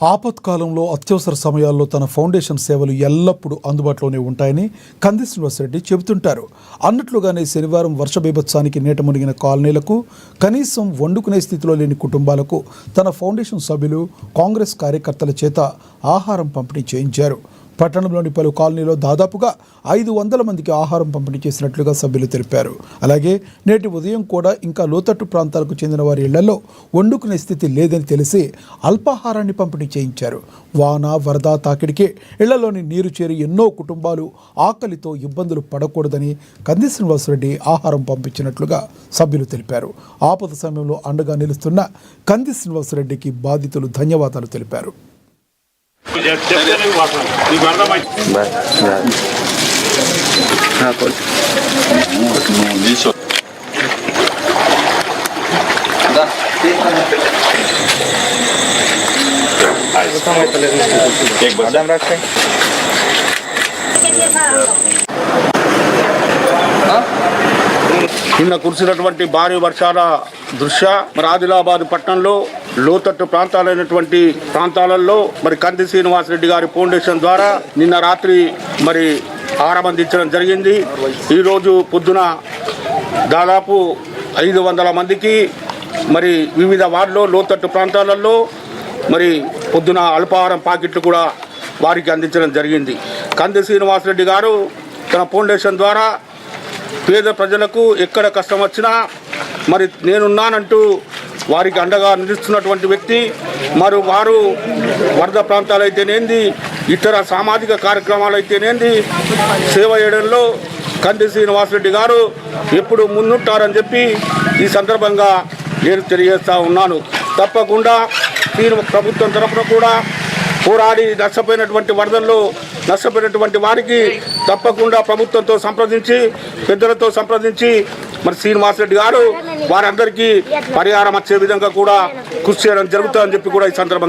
ఆపత్కాలంలో అత్యవసర సమయాల్లో తన ఫౌండేషన్ సేవలు ఎల్లప్పుడూ అందుబాటులోనే ఉంటాయని కంది శ్రీనివాసరెడ్డి చెబుతుంటారు. అన్నట్లుగానే శనివారం వర్ష బీభత్సానికి నీట మునిగిన కాలనీలకు, కనీసం వండుకునే స్థితిలో లేని కుటుంబాలకు తన ఫౌండేషన్ సభ్యులు, కాంగ్రెస్ కార్యకర్తల చేత ఆహారం పంపిణీ చేయించారు. పట్టణంలోని పలు కాలనీలో దాదాపుగా 500 మందికి ఆహారం పంపిణీ చేసినట్లుగా సభ్యులు తెలిపారు. అలాగే నేటి ఉదయం కూడా ఇంకా లోతట్టు ప్రాంతాలకు చెందిన వారి ఇళ్లలో వండుకునే స్థితి లేదని తెలిసి అల్పాహారాన్ని పంపిణీ చేయించారు. వాన, వరద తాకిడికి ఇళ్లలోని నీరు చేరి ఎన్నో కుటుంబాలు ఆకలితో ఇబ్బందులు పడకూడదని కంది శ్రీనివాసరెడ్డి ఆహారం పంపించినట్లుగా సభ్యులు తెలిపారు. ఆపద సమయంలో అండగా నిలుస్తున్న కంది శ్రీనివాసరెడ్డికి బాధితులు ధన్యవాదాలు తెలిపారు. నిన్న కురిసినటువంటి భారీ వర్షాల దృష్ట్యా మరి ఆదిలాబాద్ పట్టణంలో లోతట్టు ప్రాంతాలైనటువంటి ప్రాంతాలలో మరి కంది శ్రీనివాసరెడ్డి గారి ఫౌండేషన్ ద్వారా నిన్న రాత్రి మరి ఆహారం అందించడం జరిగింది. ఈరోజు పొద్దున దాదాపు 500 మందికి మరి వివిధ వార్డులో లోతట్టు ప్రాంతాలలో మరి పొద్దున అల్పాహారం ప్యాకెట్లు కూడా వారికి అందించడం జరిగింది. కంది శ్రీనివాసరెడ్డి గారు తన ఫౌండేషన్ ద్వారా పేద ప్రజలకు ఎక్కడ కష్టం వచ్చినా మరి నేనున్నానంటూ వారికి అండగా నిలుస్తున్నటువంటి వ్యక్తి. మరి వారు వరద ప్రాంతాలు అయితేనేంది, ఇతర సామాజిక కార్యక్రమాలు అయితేనేంది, సేవ చేయడంలో కంది శ్రీనివాసరెడ్డి గారు ఎప్పుడు ముందుంటారని చెప్పి ఈ సందర్భంగా నేను తెలియజేస్తూ ఉన్నాను. తప్పకుండా ప్రభుత్వం తరఫున కూడా పోరాడి నష్టపోయినటువంటి వరదల్లో నష్టపోయినటువంటి వారికి తప్పకుండా ప్రభుత్వంతో సంప్రదించి, పెద్దలతో సంప్రదించి మరి శ్రీనివాసరెడ్డి గారు వారందరికీ పరిహారం వచ్చే విధంగా కూడా కృషి చేయడం జరుగుతుందని చెప్పి కూడా ఈ సందర్భంగా